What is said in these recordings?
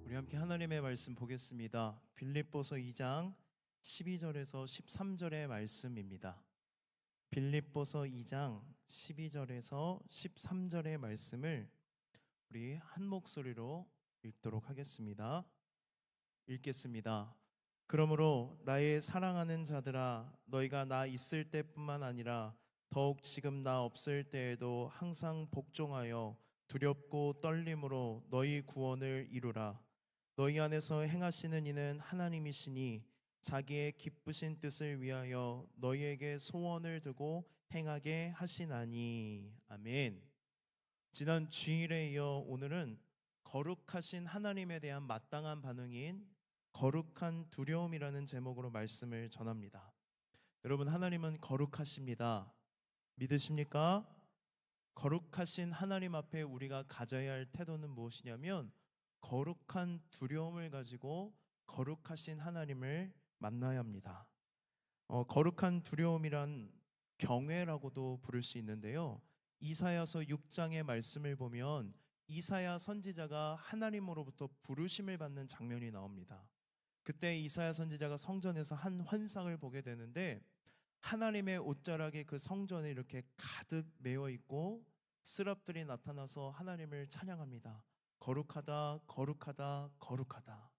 우리 함께 하나님의 말씀 보겠습니다. 빌립보서 2장 12절에서 13절의 말씀입니다. 빌립보서 2장 12절에서 13절의 말씀을 우리 한 목소리로 읽도록 하겠습니다. 읽겠습니다. 그러므로 나의 사랑하는 자들아, 너희가 나 있을 때뿐만 아니라 더욱 지금 나 없을 때에도 항상 복종하여 두렵고 떨림으로 너희 구원을 이루라. 너희 안에서 행하시는 이는 하나님이시니 자기의 기쁘신 뜻을 위하여 너희에게 소원을 두고 행하게 하시나니. 아멘. 지난 주일에 이어 오늘은 거룩하신 하나님에 대한 마땅한 반응인 거룩한 두려움이라는 제목으로 말씀을 전합니다. 여러분, 하나님은 거룩하십니다. 믿으십니까? 거룩하신 하나님 앞에 우리가 가져야 할 태도는 무엇이냐면 거룩한 두려움을 가지고 거룩하신 하나님을 만나야 합니다. 거룩한 두려움이란 경외라고도 부를 수 있는데요. 이사야서 6장의 말씀을 보면 이사야 선지자가 하나님으로부터 부르심을 받는 장면이 나옵니다. 그때 이사야 선지자가 성전에서 한 환상을 보게 되는데 하나님의 옷자락이 그 성전에 이렇게 가득 메어 있고 스랍들이 나타나서 하나님을 찬양합니다. 거룩하다, 거룩하다, 거룩하다.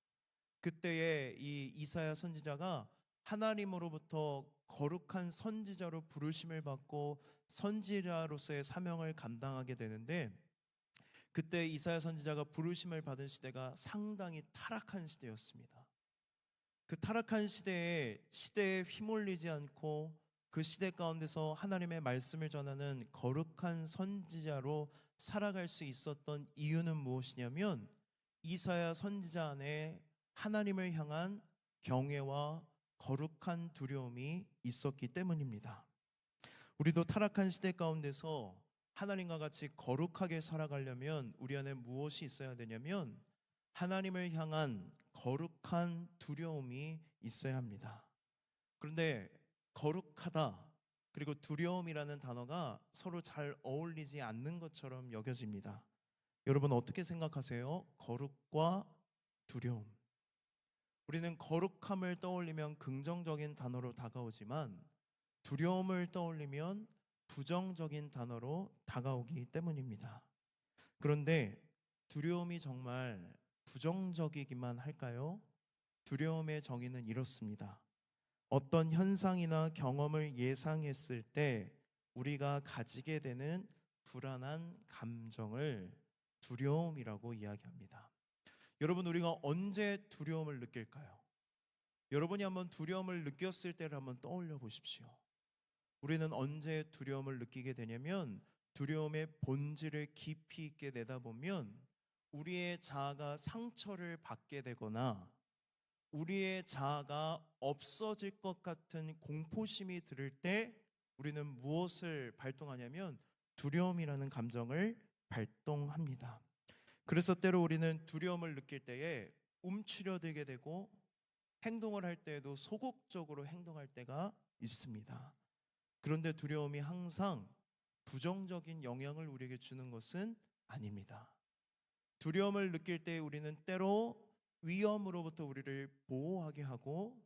그때에 이 이사야 선지자가 하나님으로부터 거룩한 선지자로 부르심을 받고 선지자로서의 사명을 감당하게 되는데, 그때 이사야 선지자가 부르심을 받은 시대가 상당히 타락한 시대였습니다. 그 타락한 시대에 휘몰리지 않고 그 시대 가운데서 하나님의 말씀을 전하는 거룩한 선지자로 살아갈 수 있었던 이유는 무엇이냐면 이사야 선지자 안에 하나님을 향한 경외와 거룩한 두려움이 있었기 때문입니다. 우리도 타락한 시대 가운데서 하나님과 같이 거룩하게 살아가려면 우리 안에 무엇이 있어야 되냐면 하나님을 향한 거룩한 두려움이 있어야 합니다. 그런데 거룩하다 그리고 두려움이라는 단어가 서로 잘 어울리지 않는 것처럼 여겨집니다. 여러분 어떻게 생각하세요? 거룩과 두려움. 우리는 거룩함을 떠올리면 긍정적인 단어로 다가오지만 두려움을 떠올리면 부정적인 단어로 다가오기 때문입니다. 그런데 두려움이 정말 부정적이기만 할까요? 두려움의 정의는 이렇습니다. 어떤 현상이나 경험을 예상했을 때 우리가 가지게 되는 불안한 감정을 두려움이라고 이야기합니다. 여러분, 우리가 언제 두려움을 느낄까요? 여러분이 한번 두려움을 느꼈을 때를 한번 떠올려 보십시오. 우리는 언제 두려움을 느끼게 되냐면 두려움의 본질을 깊이 있게 내다보면 우리의 자아가 상처를 받게 되거나 우리의 자아가 없어질 것 같은 공포심이 들을 때 우리는 무엇을 발동하냐면 두려움이라는 감정을 발동합니다. 그래서 때로 우리는 두려움을 느낄 때에 움츠려들게 되고 행동을 할 때에도 소극적으로 행동할 때가 있습니다. 그런데 두려움이 항상 부정적인 영향을 우리에게 주는 것은 아닙니다. 두려움을 느낄 때 우리는 때로 위험으로부터 우리를 보호하게 하고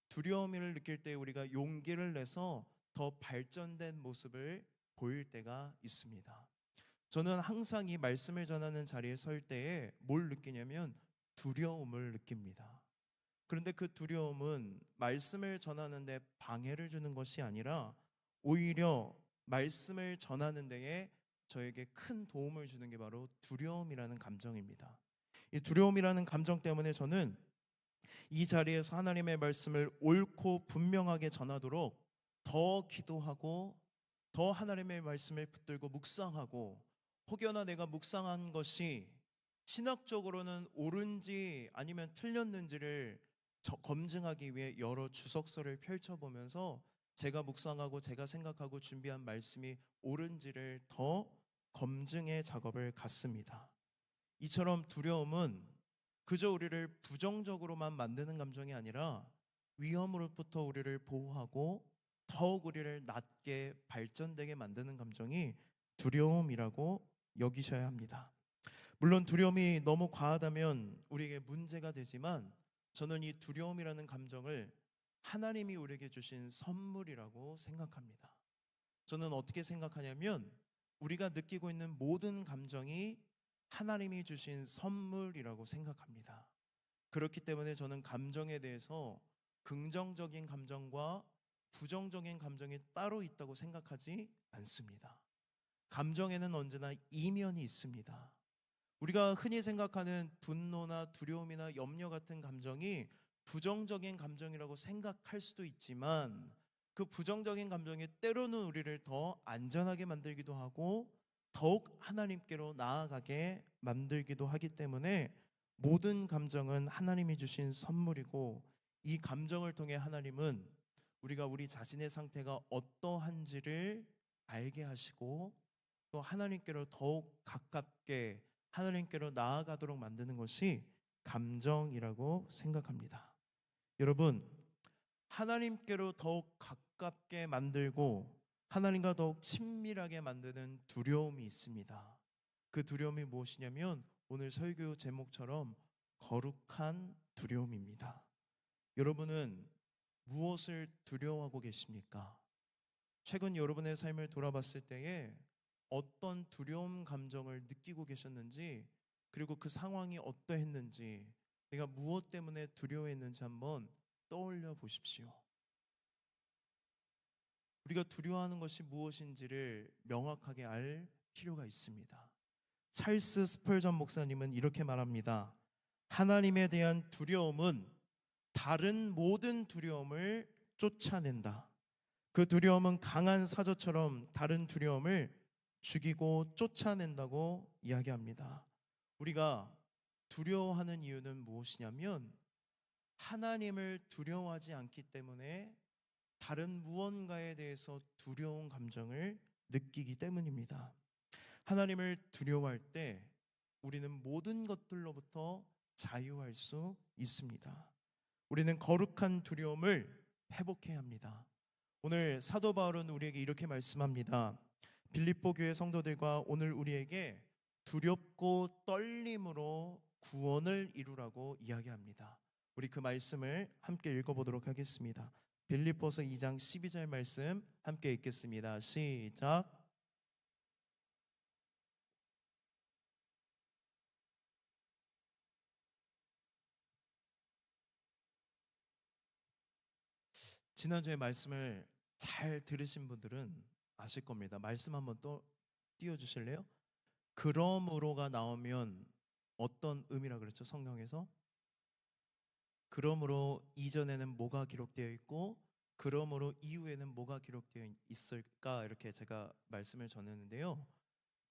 두려움을 느낄 때 우리가 용기를 내서 더 발전된 모습을 보일 때가 있습니다. 저는 항상 이 말씀을 전하는 자리에 설 때에 뭘 느끼냐면 두려움을 느낍니다. 그런데 그 두려움은 말씀을 전하는 데 방해를 주는 것이 아니라 오히려 말씀을 전하는 데에 저에게 큰 도움을 주는 게 바로 두려움이라는 감정입니다. 이 두려움이라는 감정 때문에 저는 이 자리에서 하나님의 말씀을 옳고 분명하게 전하도록 더 기도하고 더 하나님의 말씀을 붙들고 묵상하고 혹여나 내가 묵상한 것이 신학적으로는 옳은지 아니면 틀렸는지를 검증하기 위해 여러 주석서를 펼쳐보면서 제가 묵상하고 제가 생각하고 준비한 말씀이 옳은지를 더 검증의 작업을 갖습니다. 이처럼 두려움은 그저 우리를 부정적으로만 만드는 감정이 아니라 위험으로부터 우리를 보호하고 더욱 우리를 낮게 발전되게 만드는 감정이 두려움이라고 여기셔야 합니다. 물론 두려움이 너무 과하다면 우리에게 문제가 되지만 저는 이 두려움이라는 감정을 하나님이 우리에게 주신 선물이라고 생각합니다. 저는 어떻게 생각하냐면 우리가 느끼고 있는 모든 감정이 하나님이 주신 선물이라고 생각합니다. 그렇기 때문에 저는 감정에 대해서 긍정적인 감정과 부정적인 감정이 따로 있다고 생각하지 않습니다. 감정에는 언제나 이면이 있습니다. 우리가 흔히 생각하는 분노나 두려움이나 염려 같은 감정이 부정적인 감정이라고 생각할 수도 있지만 그 부정적인 감정이 때로는 우리를 더 안전하게 만들기도 하고 더욱 하나님께로 나아가게 만들기도 하기 때문에 모든 감정은 하나님이 주신 선물이고 이 감정을 통해 하나님은 우리가 우리 자신의 상태가 어떠한지를 알게 하시고 또 하나님께로 더욱 가깝게 하나님께로 나아가도록 만드는 것이 감정이라고 생각합니다. 여러분, 하나님께로 더욱 가깝게 만들고 하나님과 더욱 친밀하게 만드는 두려움이 있습니다. 그 두려움이 무엇이냐면 오늘 설교 제목처럼 거룩한 두려움입니다. 여러분은 무엇을 두려워하고 계십니까? 최근 여러분의 삶을 돌아봤을 때에 어떤 두려움 감정을 느끼고 계셨는지, 그리고 그 상황이 어떠했는지, 내가 무엇 때문에 두려워했는지 한번 떠올려 보십시오. 우리가 두려워하는 것이 무엇인지를 명확하게 알 필요가 있습니다. 찰스 스펄전 목사님은 이렇게 말합니다. 하나님에 대한 두려움은 다른 모든 두려움을 쫓아낸다. 그 두려움은 강한 사자처럼 다른 두려움을 죽이고 쫓아낸다고 이야기합니다. 우리가 두려워하는 이유는 무엇이냐면 하나님을 두려워하지 않기 때문에 다른 무언가에 대해서 두려운 감정을 느끼기 때문입니다. 하나님을 두려워할 때 우리는 모든 것들로부터 자유할 수 있습니다. 우리는 거룩한 두려움을 회복해야 합니다. 오늘 사도 바울은 우리에게 이렇게 말씀합니다. 빌립보 교회 성도들과 오늘 우리에게 두렵고 떨림으로 구원을 이루라고 이야기합니다. 우리 그 말씀을 함께 읽어보도록 하겠습니다. 빌립보서 2장 12절 말씀 함께 읽겠습니다. 시작. 지난주에 말씀을 잘 들으신 분들은 아실 겁니다. 말씀 한번 또 띄워주실래요? 그러므로가 나오면 어떤 의미라 그랬죠? 성경에서 그러므로 이전에는 뭐가 기록되어 있고 그러므로 이후에는 뭐가 기록되어 있을까? 이렇게 제가 말씀을 전했는데요.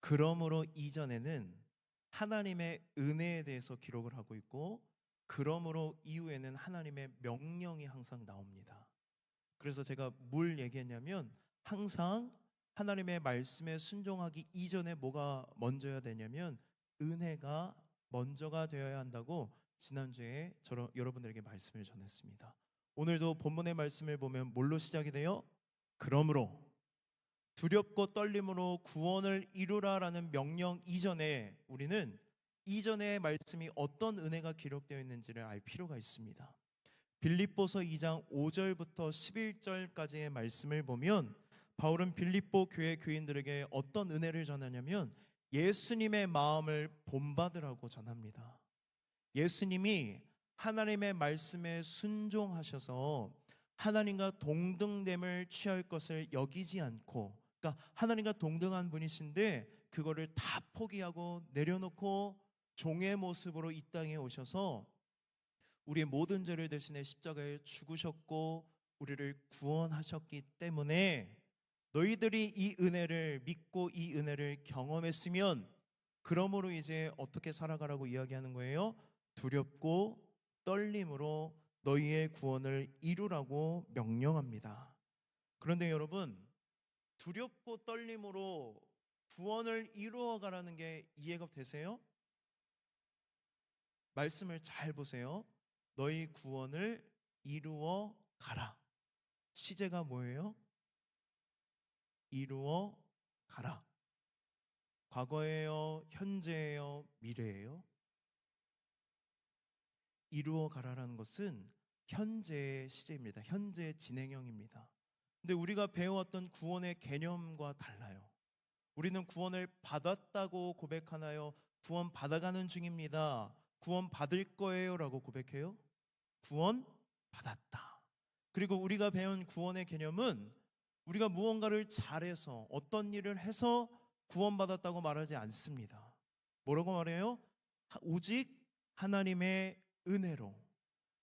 그러므로 이전에는 하나님의 은혜에 대해서 기록을 하고 있고 그러므로 이후에는 하나님의 명령이 항상 나옵니다. 그래서 제가 뭘 얘기했냐면 항상 하나님의 말씀에 순종하기 이전에 뭐가 먼저야 되냐면 은혜가 먼저가 되어야 한다고 지난주에 여러분들에게 말씀을 전했습니다. 오늘도 본문의 말씀을 보면 뭘로 시작이 돼요? 그러므로 두렵고 떨림으로 구원을 이루라라는 명령 이전에 우리는 이전의 말씀이 어떤 은혜가 기록되어 있는지를 알 필요가 있습니다. 빌립보서 2장 5절부터 11절까지의 말씀을 보면 바울은 빌립보 교회 교인들에게 어떤 은혜를 전하냐면 예수님의 마음을 본받으라고 전합니다. 예수님이 하나님의 말씀에 순종하셔서 하나님과 동등됨을 취할 것을 여기지 않고, 그러니까 하나님과 동등한 분이신데 그거를 다 포기하고 내려놓고 종의 모습으로 이 땅에 오셔서 우리의 모든 죄를 대신해 십자가에 죽으셨고 우리를 구원하셨기 때문에 너희들이 이 은혜를 믿고 이 은혜를 경험했으면 그러므로 이제 어떻게 살아가라고 이야기하는 거예요? 두렵고 떨림으로 너희의 구원을 이루라고 명령합니다. 그런데 여러분, 두렵고 떨림으로 구원을 이루어 가라는 게 이해가 되세요? 말씀을 잘 보세요. 너희 구원을 이루어 가라. 시제가 뭐예요? 이루어 가라. 과거예요? 현재예요? 미래예요? 이루어 가라라는 것은 현재의 시제입니다. 현재의 진행형입니다. 근데 우리가 배워왔던 구원의 개념과 달라요. 우리는 구원을 받았다고 고백하나요? 구원 받아가는 중입니다. 구원 받을 거예요라고 고백해요? 구원 받았다. 그리고 우리가 배운 구원의 개념은 우리가 무언가를 잘해서 어떤 일을 해서 구원받았다고 말하지 않습니다. 뭐라고 말해요? 오직 하나님의 은혜로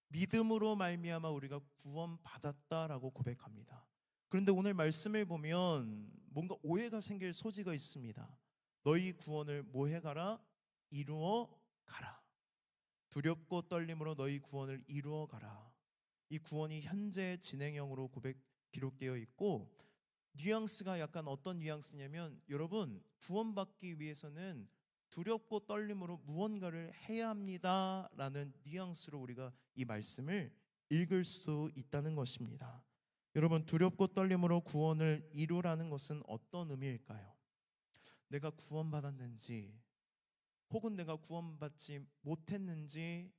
믿음으로 말미암아 우리가 구원받았다라고 고백합니다. 그런데 오늘 말씀을 보면 뭔가 오해가 생길 소지가 있습니다. 너희 구원을 뭐 해가라? 이루어 가라. 두렵고 떨림으로 너희 구원을 이루어 가라. 이 구원이 현재 진행형으로 기록되어 있고, 뉘앙스가 약간 어떤 뉘앙스냐면, 여러분 구원받기 위해서는 두렵고 떨림으로 무언가를 해야 합니다라는 뉘앙스로 우리가 이 말씀을 읽을 수 있다는 것입니다. 여러분, 두렵고 떨림으로 구원을 이루라는 것은 어떤 의미일까요? 내가 구원받았는지 혹은 내가 구원받지 못했는지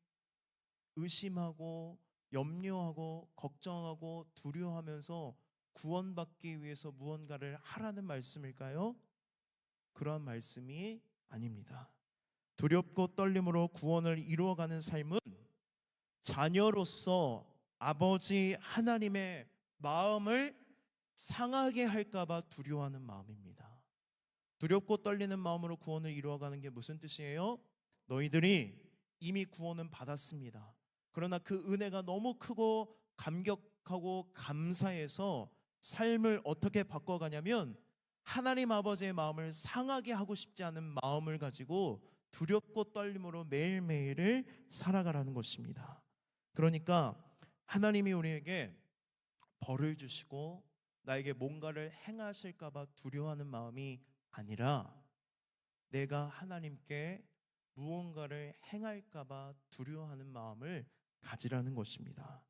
의심하고 염려하고 걱정하고 두려워하면서 구원받기 위해서 무언가를 하라는 말씀일까요? 그러한 말씀이 아닙니다. 두렵고 떨림으로 구원을 이루어가는 삶은 자녀로서 아버지 하나님의 마음을 상하게 할까봐 두려워하는 마음입니다. 두렵고 떨리는 마음으로 구원을 이루어가는 게 무슨 뜻이에요? 너희들이 이미 구원은 받았습니다. 그러나 그 은혜가 너무 크고 감격하고 감사해서 삶을 어떻게 바꿔가냐면 하나님 아버지의 마음을 상하게 하고 싶지 않은 마음을 가지고 두렵고 떨림으로 매일매일을 살아가라는 것입니다. 그러니까 하나님이 우리에게 벌을 주시고 나에게 뭔가를 행하실까 봐 두려워하는 마음이 아니라 내가 하나님께 무언가를 행할까 봐 두려워하는 마음을 가지라는 것입니다.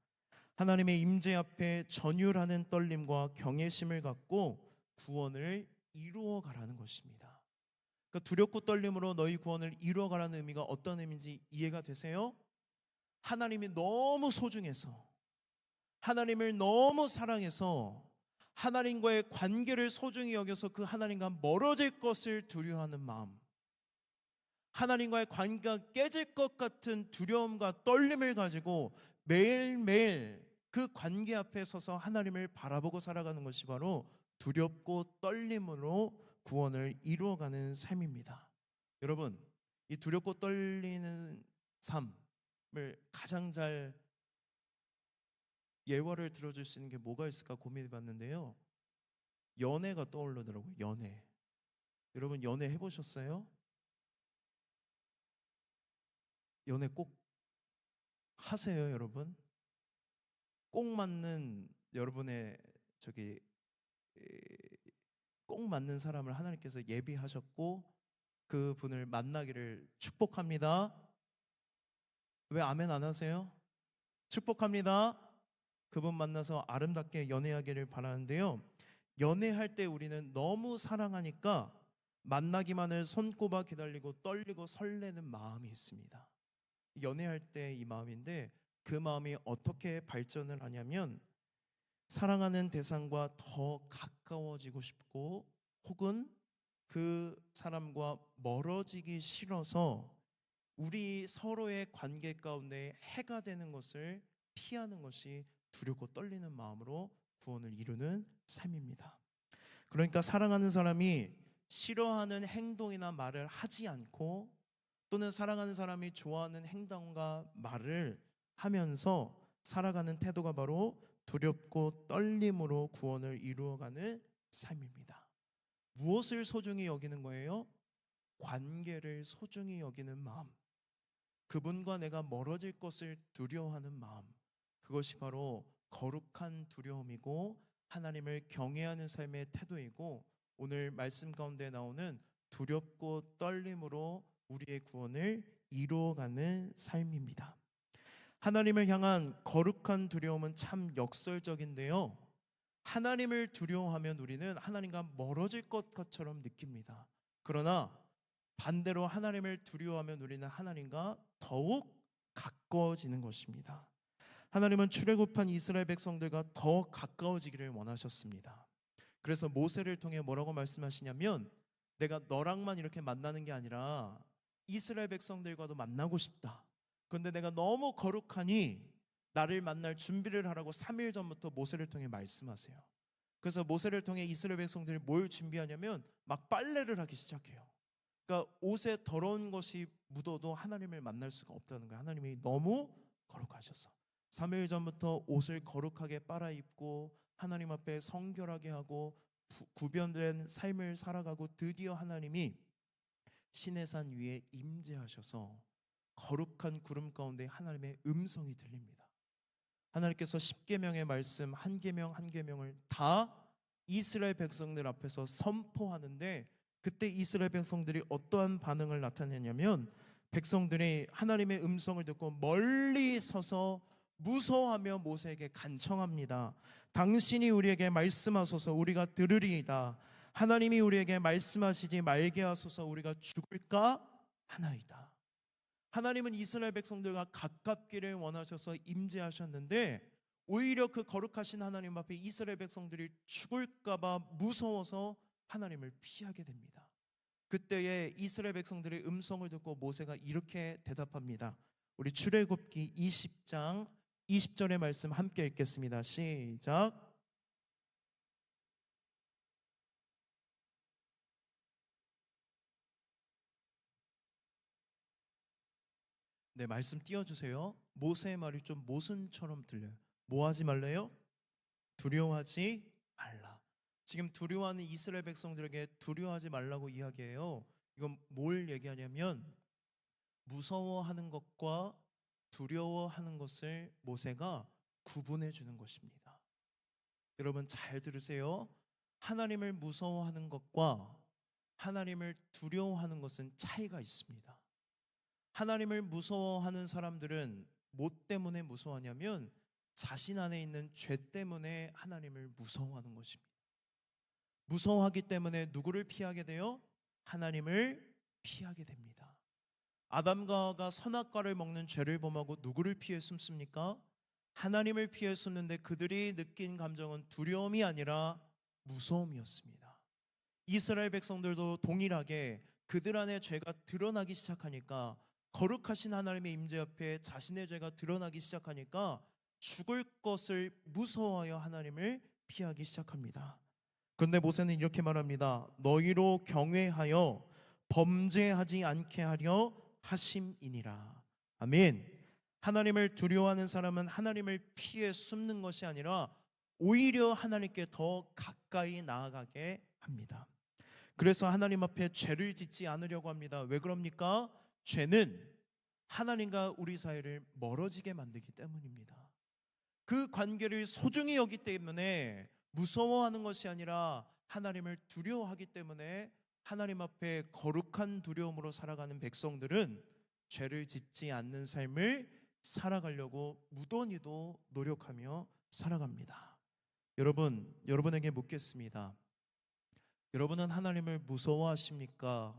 하나님의 임재 앞에 전율하는 떨림과 경외심을 갖고 구원을 이루어 가라는 것입니다. 그러니까 두렵고 떨림으로 너희 구원을 이루어 가라는 의미가 어떤 의미인지 이해가 되세요? 하나님이 너무 소중해서, 하나님을 너무 사랑해서 하나님과의 관계를 소중히 여겨서 그 하나님과 멀어질 것을 두려워하는 마음, 하나님과의 관계가 깨질 것 같은 두려움과 떨림을 가지고 매일매일 그 관계 앞에 서서 하나님을 바라보고 살아가는 것이 바로 두렵고 떨림으로 구원을 이루어가는 삶입니다. 여러분, 이 두렵고 떨리는 삶을 가장 잘 예화를 들어줄 수 있는 게 뭐가 있을까 고민해 봤는데요. 연애가 떠오르더라고요. 연애. 여러분 연애 해보셨어요? 연애 꼭 하세요, 여러분. 꼭 맞는 여러분의 저기 꼭 맞는 사람을 하나님께서 예비하셨고 그 분을 만나기를 축복합니다. 왜 아멘 안 하세요? 축복합니다. 그분 만나서 아름답게 연애하기를 바라는데요. 연애할 때 우리는 너무 사랑하니까 만나기만을 손꼽아 기다리고 떨리고 설레는 마음이 있습니다. 연애할 때 이 마음인데 그 마음이 어떻게 발전을 하냐면 사랑하는 대상과 더 가까워지고 싶고 혹은 그 사람과 멀어지기 싫어서 우리 서로의 관계 가운데 해가 되는 것을 피하는 것이 두렵고 떨리는 마음으로 구원을 이루는 삶입니다. 그러니까 사랑하는 사람이 싫어하는 행동이나 말을 하지 않고 또는 사랑하는 사람이 좋아하는 행동과 말을 하면서 살아가는 태도가 바로 두렵고 떨림으로 구원을 이루어가는 삶입니다. 무엇을 소중히 여기는 거예요? 관계를 소중히 여기는 마음, 그분과 내가 멀어질 것을 두려워하는 마음, 그것이 바로 거룩한 두려움이고 하나님을 경외하는 삶의 태도이고 오늘 말씀 가운데 나오는 두렵고 떨림으로 우리의 구원을 이루어가는 삶입니다. 하나님을 향한 거룩한 두려움은 참 역설적인데요. 하나님을 두려워하면 우리는 하나님과 멀어질 것처럼 느낍니다. 그러나 반대로 하나님을 두려워하면 우리는 하나님과 더욱 가까워지는 것입니다. 하나님은 출애굽한 이스라엘 백성들과 더 가까워지기를 원하셨습니다. 그래서 모세를 통해 뭐라고 말씀하시냐면, 내가 너랑만 이렇게 만나는 게 아니라 이스라엘 백성들과도 만나고 싶다. 그런데 내가 너무 거룩하니 나를 만날 준비를 하라고 3일 전부터 모세를 통해 말씀하세요. 그래서 모세를 통해 이스라엘 백성들이 뭘 준비하냐면 막 빨래를 하기 시작해요. 그러니까 옷에 더러운 것이 묻어도 하나님을 만날 수가 없다는 거예요. 하나님이 너무 거룩하셔서 3일 전부터 옷을 거룩하게 빨아 입고 하나님 앞에 성결하게 하고 구별된 삶을 살아가고, 드디어 하나님이 시내산 위에 임재하셔서 거룩한 구름 가운데 하나님의 음성이 들립니다. 하나님께서 10계명의 말씀 한 계명 한 계명을 다 이스라엘 백성들 앞에서 선포하는데, 그때 이스라엘 백성들이 어떠한 반응을 나타내냐면, 백성들이 하나님의 음성을 듣고 멀리 서서 무서워하며 모세에게 간청합니다. 당신이 우리에게 말씀하소서 우리가 들으리이다. 하나님이 우리에게 말씀하시지 말게 하소서 우리가 죽을까 하나이다. 하나님은 이스라엘 백성들과 가깝기를 원하셔서 임재하셨는데, 오히려 그 거룩하신 하나님 앞에 이스라엘 백성들이 죽을까 봐 무서워서 하나님을 피하게 됩니다. 그때에 이스라엘 백성들의 음성을 듣고 모세가 이렇게 대답합니다. 우리 출애굽기 20장 20절의 말씀 함께 읽겠습니다. 시작. 네, 말씀 띄워주세요. 모세의 말이 좀 모순처럼 들려요. 뭐 하지 말래요? 두려워하지 말라. 지금 두려워하는 이스라엘 백성들에게 두려워하지 말라고 이야기해요. 이건 뭘 얘기하냐면, 무서워하는 것과 두려워하는 것을 모세가 구분해 주는 것입니다. 여러분 잘 들으세요. 하나님을 무서워하는 것과 하나님을 두려워하는 것은 차이가 있습니다. 하나님을 무서워하는 사람들은 뭐 때문에 무서워하냐면 자신 안에 있는 죄 때문에 하나님을 무서워하는 것입니다. 무서워하기 때문에 누구를 피하게 돼요? 하나님을 피하게 됩니다. 아담과 하와가 선악과를 먹는 죄를 범하고 누구를 피해 숨습니까? 하나님을 피해 숨는데 그들이 느낀 감정은 두려움이 아니라 무서움이었습니다. 이스라엘 백성들도 동일하게 그들 안에 죄가 드러나기 시작하니까, 거룩하신 하나님의 임재 앞에 자신의 죄가 드러나기 시작하니까 죽을 것을 무서워하여 하나님을 피하기 시작합니다. 그런데 모세는 이렇게 말합니다. 너희로 경외하여 범죄하지 않게 하려 하심이니라. 아멘. 하나님을 두려워하는 사람은 하나님을 피해 숨는 것이 아니라 오히려 하나님께 더 가까이 나아가게 합니다. 그래서 하나님 앞에 죄를 짓지 않으려고 합니다. 왜 그럽니까? 죄는 하나님과 우리 사이를 멀어지게 만들기 때문입니다. 그 관계를 소중히 여기기 때문에 무서워하는 것이 아니라 하나님을 두려워하기 때문에 하나님 앞에 거룩한 두려움으로 살아가는 백성들은 죄를 짓지 않는 삶을 살아가려고 무던히도 노력하며 살아갑니다. 여러분에게 묻겠습니다. 여러분은 하나님을 무서워하십니까?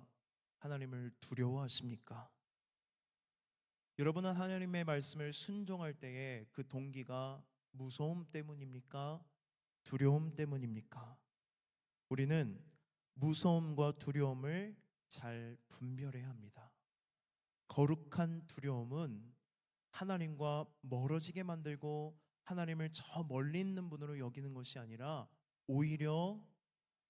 하나님을 두려워하십니까? 여러분은 하나님의 말씀을 순종할 때에 그 동기가 무서움 때문입니까? 두려움 때문입니까? 우리는 무서움과 두려움을 잘 분별해야 합니다. 거룩한 두려움은 하나님과 멀어지게 만들고 하나님을 저 멀리 있는 분으로 여기는 것이 아니라 오히려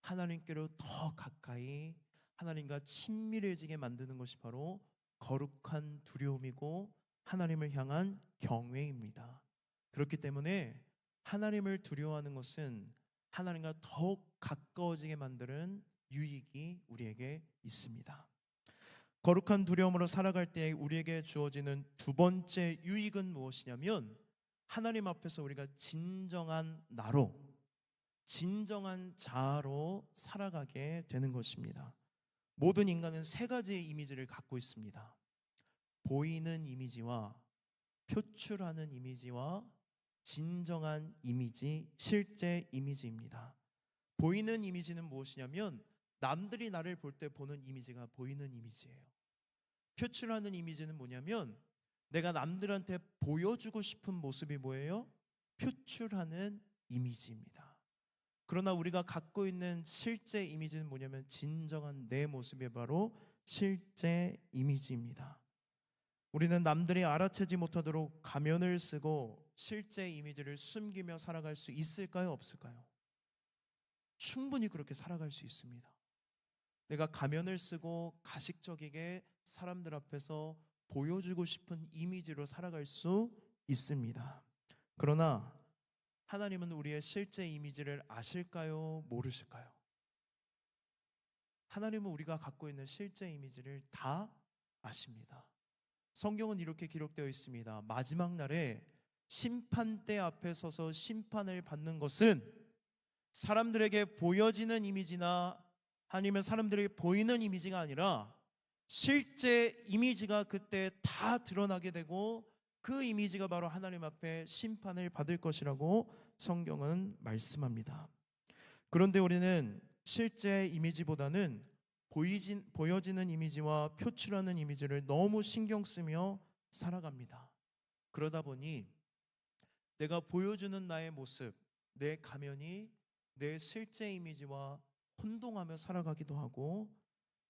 하나님께로 더 가까이 하나님과 친밀해지게 만드는 것이 바로 거룩한 두려움이고 하나님을 향한 경외입니다. 그렇기 때문에 하나님을 두려워하는 것은 하나님과 더욱 가까워지게 만드는 유익이 우리에게 있습니다. 거룩한 두려움으로 살아갈 때 우리에게 주어지는 두 번째 유익은 무엇이냐면, 하나님 앞에서 우리가 진정한 나로, 진정한 자아로 살아가게 되는 것입니다. 모든 인간은 세 가지의 이미지를 갖고 있습니다. 보이는 이미지와 표출하는 이미지와 진정한 이미지, 실제 이미지입니다. 보이는 이미지는 무엇이냐면 남들이 나를 볼 때 보는 이미지가 보이는 이미지예요. 표출하는 이미지는 뭐냐면 내가 남들한테 보여주고 싶은 모습이 뭐예요? 표출하는 이미지입니다. 그러나 우리가 갖고 있는 실제 이미지는 뭐냐면 진정한 내 모습이 바로 실제 이미지입니다. 우리는 남들이 알아채지 못하도록 가면을 쓰고 실제 이미지를 숨기며 살아갈 수 있을까요? 없을까요? 충분히 그렇게 살아갈 수 있습니다. 내가 가면을 쓰고 가식적이게 사람들 앞에서 보여주고 싶은 이미지로 살아갈 수 있습니다. 그러나 하나님은 우리의 실제 이미지를 아실까요? 모르실까요? 하나님은 우리가 갖고 있는 실제 이미지를 다 아십니다. 성경은 이렇게 기록되어 있습니다. 마지막 날에 심판대 앞에 서서 심판을 받는 것은 사람들에게 보여지는 이미지나 아니면 사람들이 보이는 이미지가 아니라 실제 이미지가 그때 다 드러나게 되고 그 이미지가 바로 하나님 앞에 심판을 받을 것이라고 성경은 말씀합니다. 그런데 우리는 실제 이미지보다는 보여지는 이미지와 표출하는 이미지를 너무 신경 쓰며 살아갑니다. 그러다 보니 내가 보여주는 나의 모습, 내 가면이 내 실제 이미지와 혼동하며 살아가기도 하고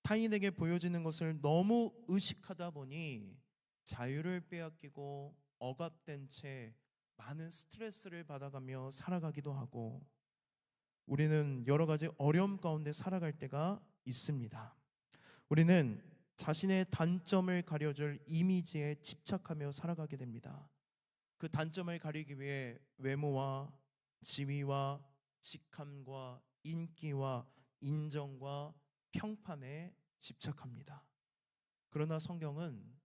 타인에게 보여지는 것을 너무 의식하다 보니 자유를 빼앗기고 억압된 채 많은 스트레스를 받아가며 살아가기도 하고 우리는 여러 가지 어려움 가운데 살아갈 때가 있습니다. 우리는 자신의 단점을 가려줄 이미지에 집착하며 살아가게 됩니다. 그 단점을 가리기 위해 외모와 지위와 직함과 인기와 인정과 평판에 집착합니다. 그러나 성경은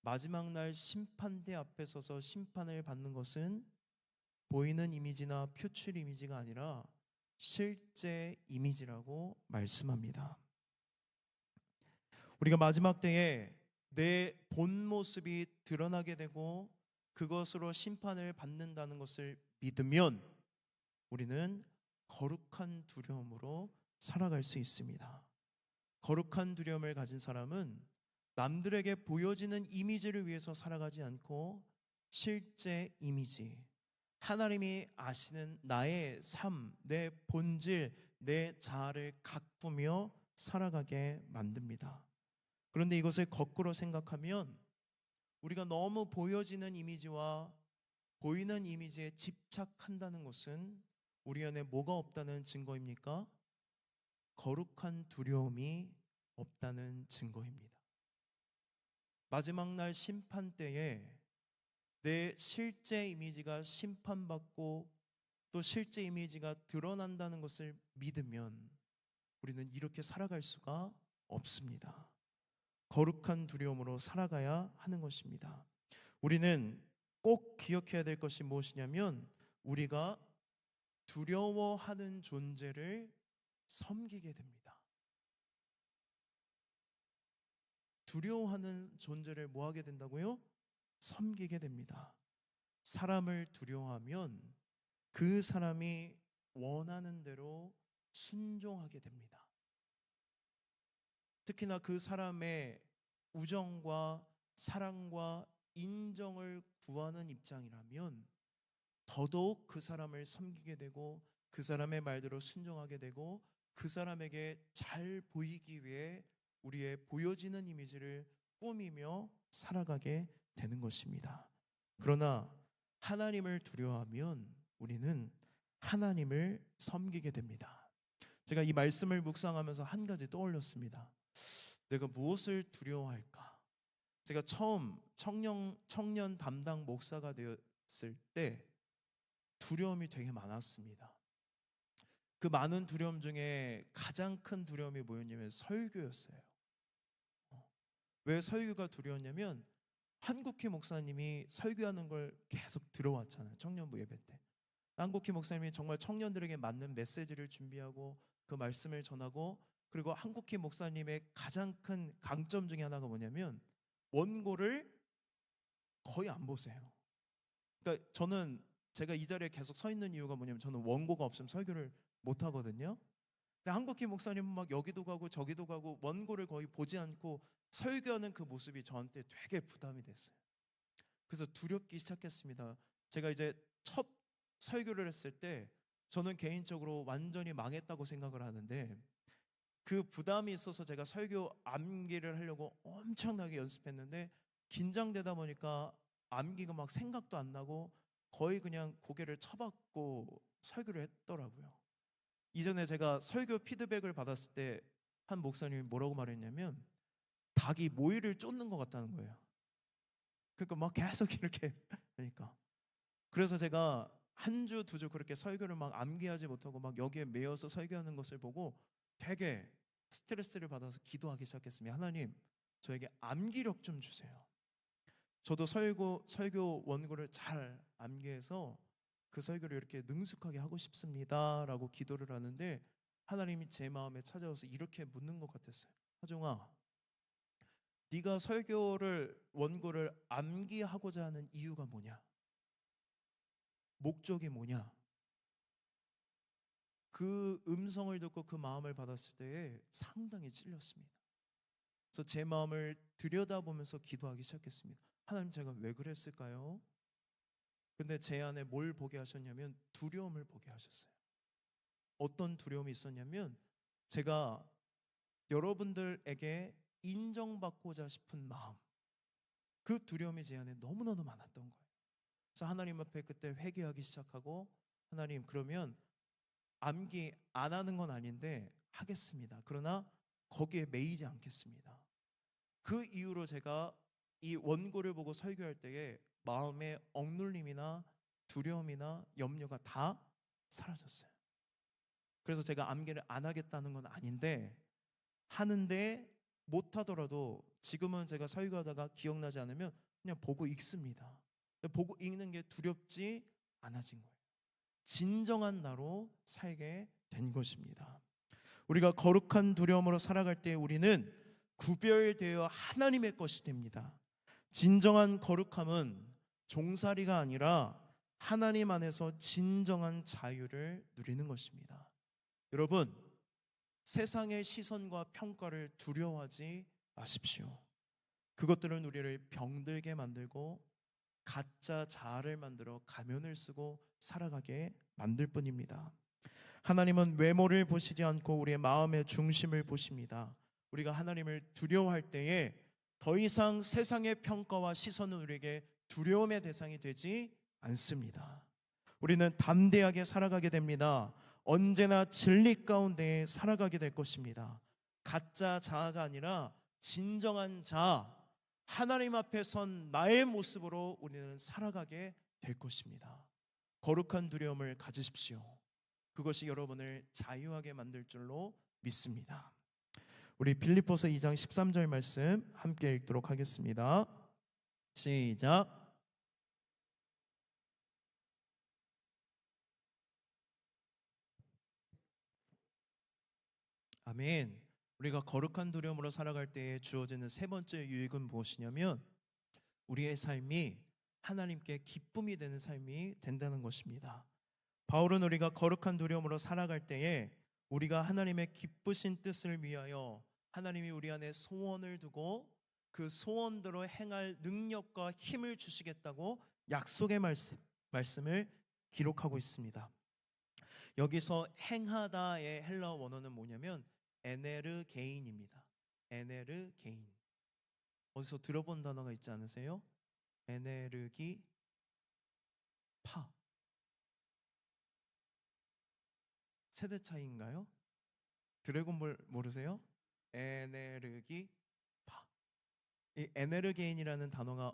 마지막 날 심판대 앞에 서서 심판을 받는 것은 보이는 이미지나 표출 이미지가 아니라 실제 이미지라고 말씀합니다. 우리가 마지막 때에 내 본 모습이 드러나게 되고 그것으로 심판을 받는다는 것을 믿으면 우리는 거룩한 두려움으로 살아갈 수 있습니다. 거룩한 두려움을 가진 사람은 남들에게 보여지는 이미지를 위해서 살아가지 않고 실제 이미지, 하나님이 아시는 나의 삶, 내 본질, 내 자아를 가꾸며 살아가게 만듭니다. 그런데 이것을 거꾸로 생각하면 우리가 너무 보여지는 이미지와 보이는 이미지에 집착한다는 것은 우리 안에 뭐가 없다는 증거입니까? 거룩한 두려움이 없다는 증거입니다. 마지막 날 심판 때에 내 실제 이미지가 심판받고 또 실제 이미지가 드러난다는 것을 믿으면 우리는 이렇게 살아갈 수가 없습니다. 거룩한 두려움으로 살아가야 하는 것입니다. 우리는 꼭 기억해야 될 것이 무엇이냐면 우리가 두려워하는 존재를 섬기게 됩니다. 두려워하는 존재를 뭐 하게 된다고요? 섬기게 됩니다. 사람을 두려워하면 그 사람이 원하는 대로 순종하게 됩니다. 특히나 그 사람의 우정과 사랑과 인정을 구하는 입장이라면 더더욱 그 사람을 섬기게 되고 그 사람의 말대로 순종하게 되고 그 사람에게 잘 보이기 위해 우리의 보여지는 이미지를 꾸미며 살아가게 되는 것입니다. 그러나 하나님을 두려워하면 우리는 하나님을 섬기게 됩니다. 제가 이 말씀을 묵상하면서 한 가지 떠올렸습니다. 내가 무엇을 두려워할까? 제가 처음 청년 담당 목사가 되었을 때 두려움이 되게 많았습니다. 그 많은 두려움 중에 가장 큰 두려움이 뭐였냐면 설교였어요. 왜 설교가 두려웠냐면 한국희 목사님이 설교하는 걸 계속 들어왔잖아요. 청년부 예배 때. 한국희 목사님이 정말 청년들에게 맞는 메시지를 준비하고 그 말씀을 전하고 그리고 한국희 목사님의 가장 큰 강점 중에 하나가 뭐냐면 원고를 거의 안 보세요. 그러니까 저는 제가 이 자리에 계속 서 있는 이유가 뭐냐면 저는 원고가 없으면 설교를 못 하거든요. 근데 한국희 목사님은 막 여기도 가고 저기도 가고 원고를 거의 보지 않고 설교하는 그 모습이 저한테 되게 부담이 됐어요. 그래서 두렵기 시작했습니다. 제가 이제 첫 설교를 했을 때 저는 개인적으로 완전히 망했다고 생각을 하는데, 그 부담이 있어서 제가 설교 암기를 하려고 엄청나게 연습했는데 긴장되다 보니까 암기가 막 생각도 안 나고 거의 그냥 고개를 쳐박고 설교를 했더라고요. 이전에 제가 설교 피드백을 받았을 때 한 목사님이 뭐라고 말했냐면 닭이 모이를 쫓는 것 같다는 거예요. 그러니까 막 계속 이렇게 하니까. 그래서 제가 한 주, 두 주 그렇게 설교를 막 암기하지 못하고 막 여기에 매여서 설교하는 것을 보고 되게 스트레스를 받아서 기도하기 시작했습니다. 하나님, 저에게 암기력 좀 주세요. 저도 설교 원고를 잘 암기해서 그 설교를 이렇게 능숙하게 하고 싶습니다라고 기도를 하는데 하나님이 제 마음에 찾아와서 이렇게 묻는 것 같았어요. 하종아, 네가 설교를 원고를 암기하고자 하는 이유가 뭐냐? 목적이 뭐냐? 그 음성을 듣고 그 마음을 받았을 때에 상당히 찔렸습니다. 그래서 제 마음을 들여다보면서 기도하기 시작했습니다. 하나님, 제가 왜 그랬을까요? 근데 제 안에 뭘 보게 하셨냐면 두려움을 보게 하셨어요. 어떤 두려움이 있었냐면 제가 여러분들에게 인정받고자 싶은 마음, 그 두려움이 제 안에 너무너무 많았던 거예요. 그래서 하나님 앞에 그때 회개하기 시작하고, 하나님, 그러면 암기 안 하는 건 아닌데 하겠습니다. 그러나 거기에 매이지 않겠습니다. 그 이후로 제가 이 원고를 보고 설교할 때에 마음의 억눌림이나 두려움이나 염려가 다 사라졌어요. 그래서 제가 암기를 안 하겠다는 건 아닌데 하는데 못하더라도 지금은 제가 설교하다가 기억나지 않으면 그냥 보고 읽습니다. 보고 읽는 게 두렵지 않아진 거예요. 진정한 나로 살게 된 것입니다. 우리가 거룩한 두려움으로 살아갈 때 우리는 구별되어 하나님의 것이 됩니다. 진정한 거룩함은 종살이가 아니라 하나님 안에서 진정한 자유를 누리는 것입니다. 여러분, 세상의 시선과 평가를 두려워하지 마십시오. 그것들은 우리를 병들게 만들고 가짜 자아를 만들어 가면을 쓰고 살아가게 만들 뿐입니다. 하나님은 외모를 보시지 않고 우리의 마음의 중심을 보십니다. 우리가 하나님을 두려워할 때에 더 이상 세상의 평가와 시선은 우리에게 두려움의 대상이 되지 않습니다. 우리는 담대하게 살아가게 됩니다. 언제나 진리 가운데 살아가게 될 것입니다. 가짜 자아가 아니라 진정한 자아, 하나님 앞에 선 나의 모습으로 우리는 살아가게 될 것입니다. 거룩한 두려움을 가지십시오. 그것이 여러분을 자유하게 만들 줄로 믿습니다. 우리 빌립보서 2장 13절 말씀 함께 읽도록 하겠습니다. 시작. 아멘. 우리가 거룩한 두려움으로 살아갈 때에 주어지는 세 번째 유익은 무엇이냐면 우리의 삶이 하나님께 기쁨이 되는 삶이 된다는 것입니다. 바울은 우리가 거룩한 두려움으로 살아갈 때에 우리가 하나님의 기쁘신 뜻을 위하여 하나님이 우리 안에 소원을 두고 그 소원대로 행할 능력과 힘을 주시겠다고 약속의 말씀을 기록하고 있습니다. 여기서 행하다의 헬라어 원어는 뭐냐면 에네르게인입니다. 에네르게인. 어디서 들어본 단어가 있지 않으세요? 에네르기 파. 세대 차이인가요? 드래곤볼 모르세요? 에네르기 파. 이 에네르게인이라는 단어가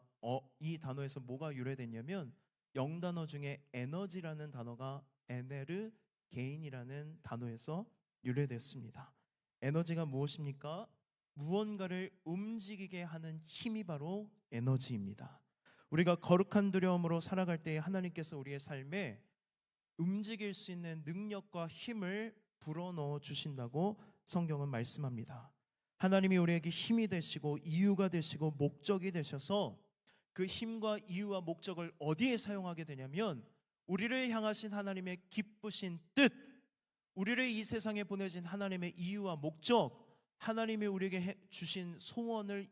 이 단어에서 뭐가 유래됐냐면 영단어 중에 에너지라는 단어가 에네르게인이라는 단어에서 유래됐습니다. 에너지가 무엇입니까? 무언가를 움직이게 하는 힘이 바로 에너지입니다. 우리가 거룩한 두려움으로 살아갈 때 하나님께서 우리의 삶에 움직일 수 있는 능력과 힘을 불어넣어 주신다고 성경은 말씀합니다. 하나님이 우리에게 힘이 되시고 이유가 되시고 목적이 되셔서 그 힘과 이유와 목적을 어디에 사용하게 되냐면 우리를 향하신 하나님의 기쁘신 뜻, 우리를 이 세상에 보내신 하나님의 이유와 목적, 하나님이 우리에게 주신 소원을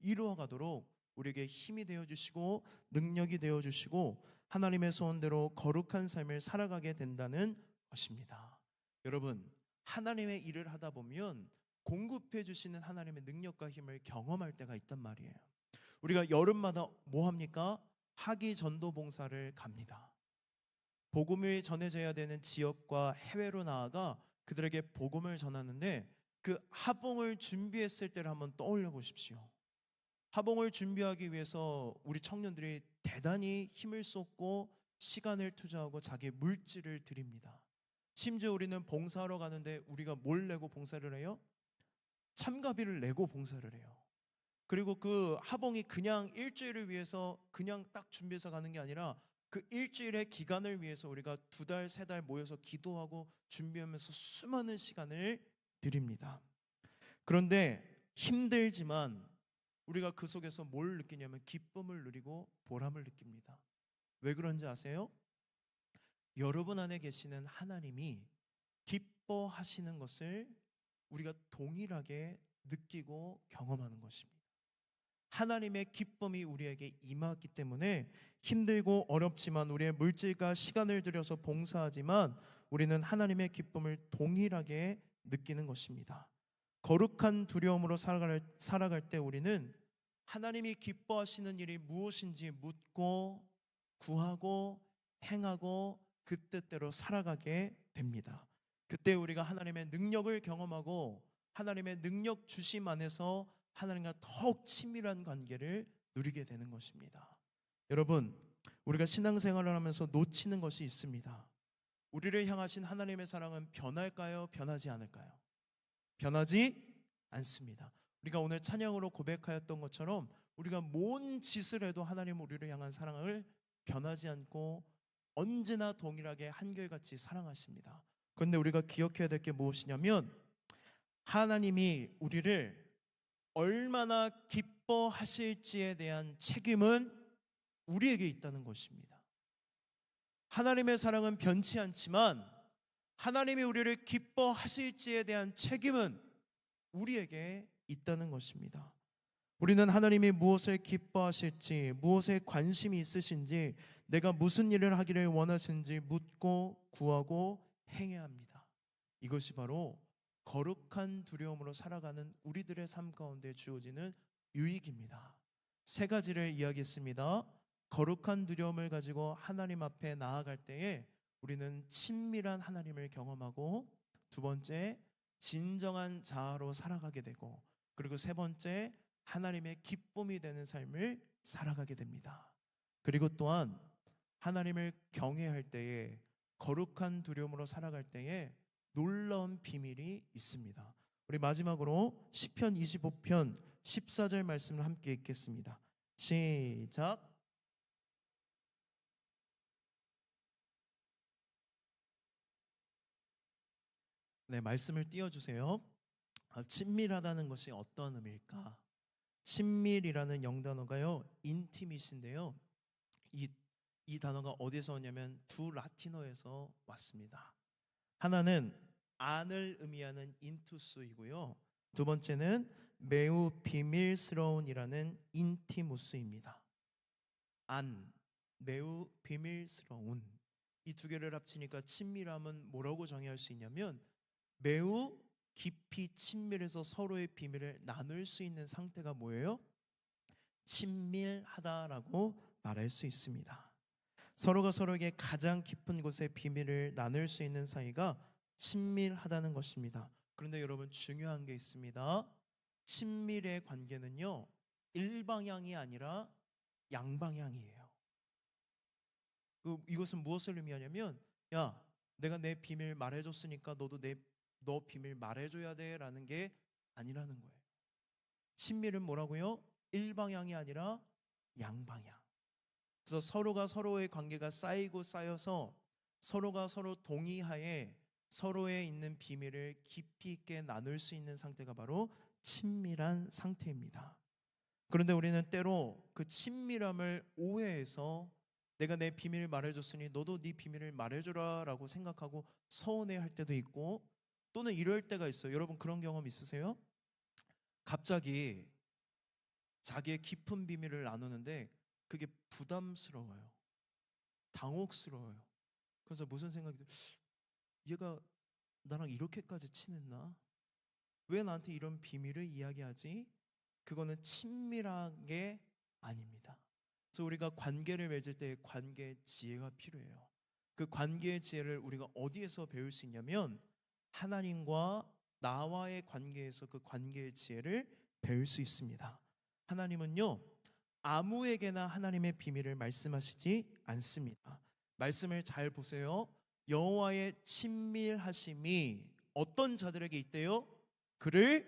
이루어가도록 우리에게 힘이 되어주시고 능력이 되어주시고 하나님의 소원대로 거룩한 삶을 살아가게 된다는 것입니다. 여러분, 하나님의 일을 하다 보면 공급해 주시는 하나님의 능력과 힘을 경험할 때가 있단 말이에요. 우리가 여름마다 뭐 합니까? 하기 전도 봉사를 갑니다. 복음이 전해져야 되는 지역과 해외로 나아가 그들에게 복음을 전하는데, 그 하봉을 준비했을 때를 한번 떠올려 보십시오. 하봉을 준비하기 위해서 우리 청년들이 대단히 힘을 쏟고 시간을 투자하고 자기 물질을 드립니다. 심지어 우리는 봉사하러 가는데 우리가 뭘 내고 봉사를 해요? 참가비를 내고 봉사를 해요. 그리고 그 하봉이 그냥 일주일을 위해서 그냥 딱 준비해서 가는 게 아니라 그 일주일의 기간을 위해서 우리가 2달, 3달 모여서 기도하고 준비하면서 수많은 시간을 드립니다. 그런데 힘들지만 우리가 그 속에서 뭘 느끼냐면 기쁨을 누리고 보람을 느낍니다. 왜 그런지 아세요? 여러분 안에 계시는 하나님이 기뻐하시는 것을 우리가 동일하게 느끼고 경험하는 것입니다. 하나님의 기쁨이 우리에게 임하기 때문에 힘들고 어렵지만 우리의 물질과 시간을 들여서 봉사하지만 우리는 하나님의 기쁨을 동일하게 느끼는 것입니다. 거룩한 두려움으로 살아갈 때 우리는 하나님이 기뻐하시는 일이 무엇인지 묻고 구하고 행하고 그 뜻대로 살아가게 됩니다. 그때 우리가 하나님의 능력을 경험하고 하나님의 능력 주심 안에서 하나님과 더욱 친밀한 관계를 누리게 되는 것입니다. 여러분, 우리가 신앙생활을 하면서 놓치는 것이 있습니다. 우리를 향하신 하나님의 사랑은 변할까요? 변하지 않을까요? 변하지 않습니다. 우리가 오늘 찬양으로 고백하였던 것처럼 우리가 뭔 짓을 해도 하나님은 우리를 향한 사랑을 변하지 않고 언제나 동일하게 한결같이 사랑하십니다. 그런데 우리가 기억해야 될 게 무엇이냐면 하나님이 우리를 얼마나 기뻐하실지에 대한 책임은 우리에게 있다는 것입니다. 하나님의 사랑은 변치 않지만 하나님이 우리를 기뻐하실지에 대한 책임은 우리에게 있다는 것입니다. 우리는 하나님이 무엇을 기뻐하실지, 무엇에 관심이 있으신지, 내가 무슨 일을 하기를 원하시는지 묻고 구하고 행해야 합니다. 이것이 바로 거룩한 두려움으로 살아가는 우리들의 삶 가운데 주어지는 유익입니다. 3가지를 이야기했습니다. 거룩한 두려움을 가지고 하나님 앞에 나아갈 때에 우리는 친밀한 하나님을 경험하고, 2번째, 진정한 자아로 살아가게 되고, 그리고 3번째, 하나님의 기쁨이 되는 삶을 살아가게 됩니다. 그리고 또한 하나님을 경외할 때에, 거룩한 두려움으로 살아갈 때에 놀라운 비밀이 있습니다. 우리 마지막으로 시편 25편 14절 말씀을 함께 읽겠습니다. 시작. 네, 말씀을 띄워주세요. 친밀하다는 것이 어떤 의미일까? 친밀이라는 영단어가요, 인티밋인데요. 이 단어가 어디서 오냐면 두 라틴어에서 왔습니다. 하나는 안을 의미하는 인투스이고요, 2번째는 매우 비밀스러운이라는 인티무스입니다. 안, 매우 비밀스러운, 이 2개를 합치니까 친밀함은 뭐라고 정의할 수 있냐면 매우 깊이 친밀해서 서로의 비밀을 나눌 수 있는 상태가 뭐예요? 친밀하다라고 말할 수 있습니다. 서로가 서로에게 가장 깊은 곳에 비밀을 나눌 수 있는 사이가 친밀하다는 것입니다. 그런데 여러분, 중요한 게 있습니다. 친밀의 관계는요, 일방향이 아니라 양방향이에요. 이것은 무엇을 의미하냐면, 야, 내가 내 비밀 말해줬으니까 너도 너 비밀 말해줘야 돼 라는 게 아니라는 거예요. 친밀은 뭐라고요? 일방향이 아니라 양방향. 그래서 서로가 서로의 관계가 쌓이고 쌓여서 서로가 서로 동의하에 서로의 있는 비밀을 깊이 있게 나눌 수 있는 상태가 바로 친밀한 상태입니다. 그런데 우리는 때로 그 친밀함을 오해해서 내가 내 비밀을 말해줬으니 너도 네 비밀을 말해줘라라고 생각하고 서운해할 때도 있고, 또는 이럴 때가 있어요. 여러분 그런 경험 있으세요? 갑자기 자기의 깊은 비밀을 나누는데 그게 부담스러워요. 당혹스러워요. 그래서 무슨 생각이 들어요? 얘가 나랑 이렇게까지 친했나? 왜 나한테 이런 비밀을 이야기하지? 그거는 친밀한 게 아닙니다. 그래서 우리가 관계를 맺을 때 관계의 지혜가 필요해요. 그 관계의 지혜를 우리가 어디에서 배울 수 있냐면 하나님과 나와의 관계에서 그 관계의 지혜를 배울 수 있습니다. 하나님은요, 아무에게나 하나님의 비밀을 말씀하시지 않습니다. 말씀을 잘 보세요. 여호와의 친밀하심이 어떤 자들에게 있대요? 그를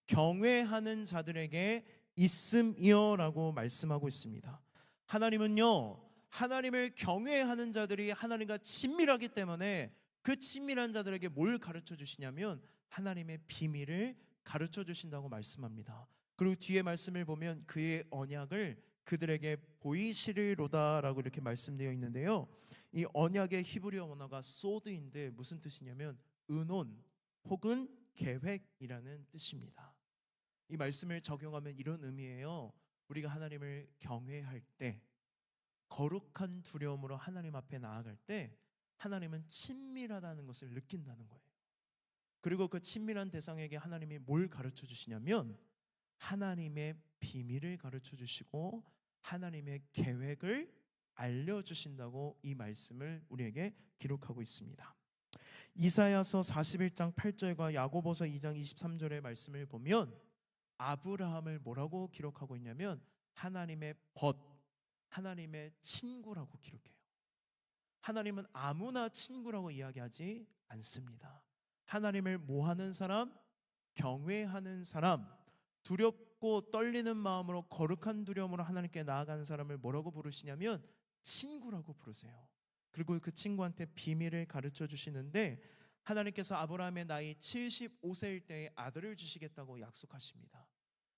경외하는 자들에게 있음이여라고 말씀하고 있습니다. 하나님은요, 하나님을 경외하는 자들이 하나님과 친밀하기 때문에 그 친밀한 자들에게 뭘 가르쳐 주시냐면 하나님의 비밀을 가르쳐 주신다고 말씀합니다. 그리고 뒤에 말씀을 보면 그의 언약을 그들에게 보이시리로다라고 이렇게 말씀되어 있는데요. 이 언약의 히브리어 언어가 소드인데 무슨 뜻이냐면 의논 혹은 계획이라는 뜻입니다. 이 말씀을 적용하면 이런 의미예요. 우리가 하나님을 경외할 때, 거룩한 두려움으로 하나님 앞에 나아갈 때 하나님은 친밀하다는 것을 느낀다는 거예요. 그리고 그 친밀한 대상에게 하나님이 뭘 가르쳐 주시냐면 하나님의 비밀을 가르쳐 주시고 하나님의 계획을 알려주신다고 이 말씀을 우리에게 기록하고 있습니다. 이사야서 41장 8절과 야고보서 2장 23절의 말씀을 보면 아브라함을 뭐라고 기록하고 있냐면 하나님의 벗, 하나님의 친구라고 기록해요. 하나님은 아무나 친구라고 이야기하지 않습니다. 하나님을 모하는 사람, 경외하는 사람, 두렵고 떨리는 마음으로 거룩한 두려움으로 하나님께 나아가는 사람을 뭐라고 부르시냐면 친구라고 부르세요. 그리고 그 친구한테 비밀을 가르쳐 주시는데 하나님께서 아브라함의 나이 75세일 때에 아들을 주시겠다고 약속하십니다.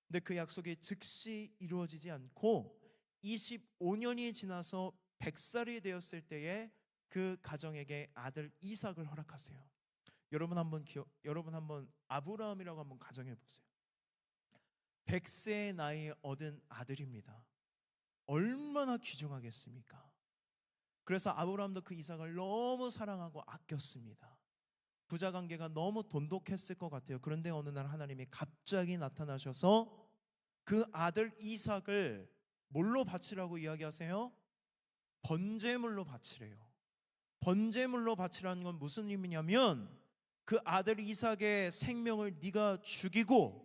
근데 그 약속이 즉시 이루어지지 않고 25년이 지나서 100살이 되었을 때에 그 가정에게 아들 이삭을 허락하세요. 여러분 한번 아브라함이라고 한번 가정해 보세요. 100세의 나이에 얻은 아들입니다. 얼마나 귀중하겠습니까? 그래서 아브라함도 그 이삭을 너무 사랑하고 아꼈습니다. 부자 관계가 너무 돈독했을 것 같아요. 그런데 어느 날 하나님이 갑자기 나타나셔서 그 아들 이삭을 뭘로 바치라고 이야기하세요? 번제물로 바치래요. 번제물로 바치라는 건 무슨 의미냐면 그 아들 이삭의 생명을 네가 죽이고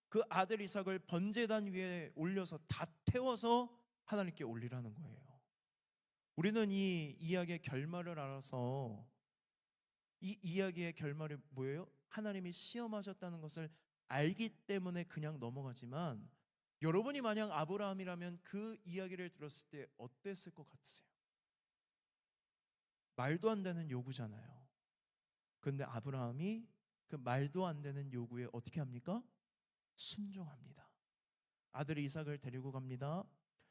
그 아들 이삭을 번제단 위에 올려서 다 태워서 하나님께 올리라는 거예요. 우리는 이 이야기의 결말을 알아서 이 이야기의 결말이 뭐예요? 하나님이 시험하셨다는 것을 알기 때문에 그냥 넘어가지만 여러분이 만약 아브라함이라면 그 이야기를 들었을 때 어땠을 것 같으세요? 말도 안 되는 요구잖아요. 그런데 아브라함이 그 말도 안 되는 요구에 어떻게 합니까? 순종합니다. 아들 이삭을 데리고 갑니다.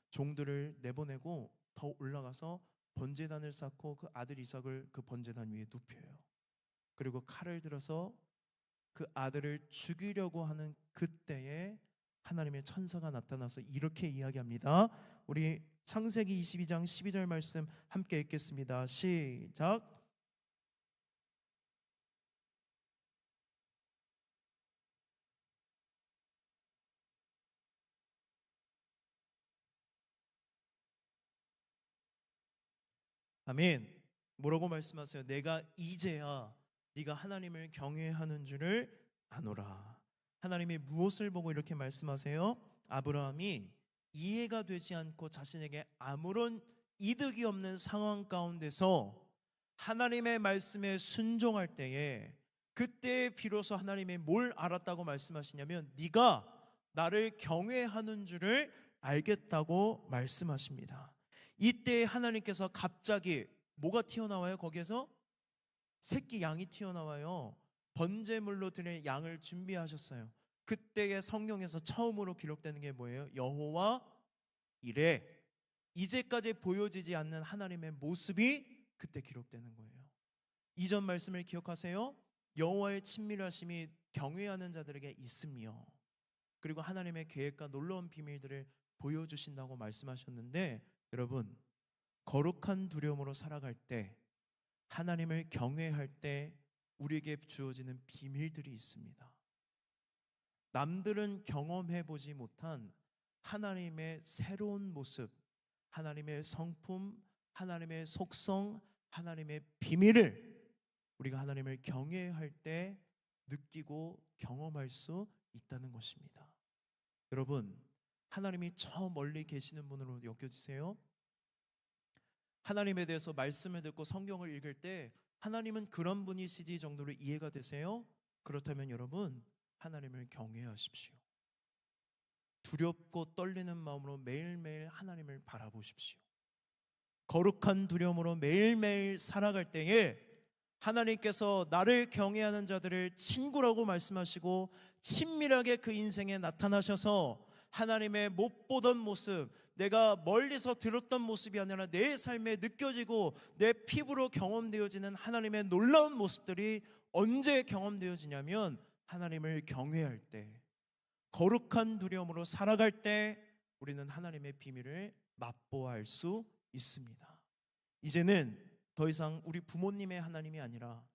종들을 내보내고 더 올라가서 번제단을 쌓고 그 아들 이삭을 그 번제단 위에 눕혀요. 그리고 칼을 들어서 그 아들을 죽이려고 하는 그때에 하나님의 천사가 나타나서 이렇게 이야기합니다. 우리 창세기 22장 12절 말씀 함께 읽겠습니다. 시작. 아멘. 뭐라고 말씀하세요? 내가 이제야 네가 하나님을 경외하는 줄을 아노라. 하나님이 무엇을 보고 이렇게 말씀하세요? 아브라함이 이해가 되지 않고 자신에게 아무런 이득이 없는 상황 가운데서 하나님의 말씀에 순종할 때에 그때 비로소 하나님이 뭘 알았다고 말씀하시냐면 네가 나를 경외하는 줄을 알겠다고 말씀하십니다. 이때 하나님께서 갑자기 뭐가 튀어나와요? 거기에서 새끼 양이 튀어나와요. 번제물로 드릴 양을 준비하셨어요. 그때의 성경에서 처음으로 기록되는 게 뭐예요? 여호와 이레, 이제까지 보여지지 않는 하나님의 모습이 그때 기록되는 거예요. 이전 말씀을 기억하세요. 여호와의 친밀하심이 경외하는 자들에게 있으며, 그리고 하나님의 계획과 놀라운 비밀들을 보여주신다고 말씀하셨는데, 여러분, 거룩한 두려움으로 살아갈 때, 하나님을 경외할 때 우리에게 주어지는 비밀들이 있습니다. 남들은 경험해 보지 못한 하나님의 새로운 모습, 하나님의 성품, 하나님의 속성, 하나님의 비밀을 우리가 하나님을 경외할 때 느끼고 경험할 수 있다는 것입니다. 여러분, 하나님이 저 멀리 계시는 분으로 여겨지세요? 하나님에 대해서 말씀을 듣고 성경을 읽을 때 하나님은 그런 분이시지 정도로 이해가 되세요? 그렇다면 여러분, 하나님을 경외하십시오. 두렵고 떨리는 마음으로 매일매일 하나님을 바라보십시오. 거룩한 두려움으로 매일매일 살아갈 때에 하나님께서 나를 경외하는 자들을 친구라고 말씀하시고 친밀하게 그 인생에 나타나셔서 하나님의 못 보던 모습, 내가 멀리서 들었던 모습이 아니라 내 삶에 느껴지고 내 피부로 경험되어지는 하나님의 놀라운 모습들이 언제 경험되어지냐면 하나님을 경외할 때, 거룩한 두려움으로 살아갈 때 우리는 하나님의 비밀을 맛보아할 수 있습니다. 이제는 더 이상 우리 부모님의 하나님이 아니라,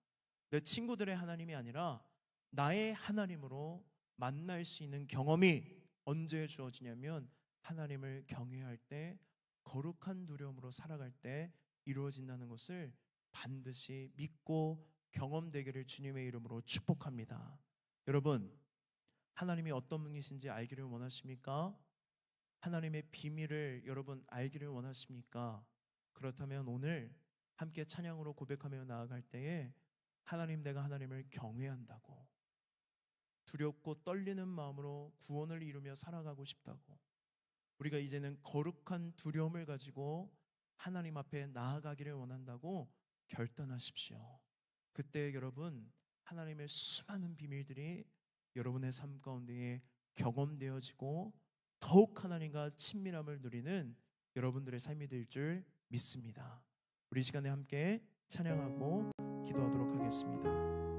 내 친구들의 하나님이 아니라 나의 하나님으로 만날 수 있는 경험이 언제 주어지냐면 하나님을 경외할 때, 거룩한 두려움으로 살아갈 때 이루어진다는 것을 반드시 믿고 경험되기를 주님의 이름으로 축복합니다. 여러분, 하나님이 어떤 분이신지 알기를 원하십니까? 하나님의 비밀을 여러분 알기를 원하십니까? 그렇다면 오늘 함께 찬양으로 고백하며 나아갈 때에 하나님, 내가 하나님을 경외한다고, 두렵고 떨리는 마음으로 구원을 이루며 살아가고 싶다고, 우리가 이제는 거룩한 두려움을 가지고 하나님 앞에 나아가기를 원한다고 결단하십시오. 그때 여러분, 하나님의 수많은 비밀들이 여러분의 삶 가운데에 경험되어지고 더욱 하나님과 친밀함을 누리는 여러분들의 삶이 될 줄 믿습니다. 우리 시간에 함께 찬양하고 기도하도록 하겠습니다.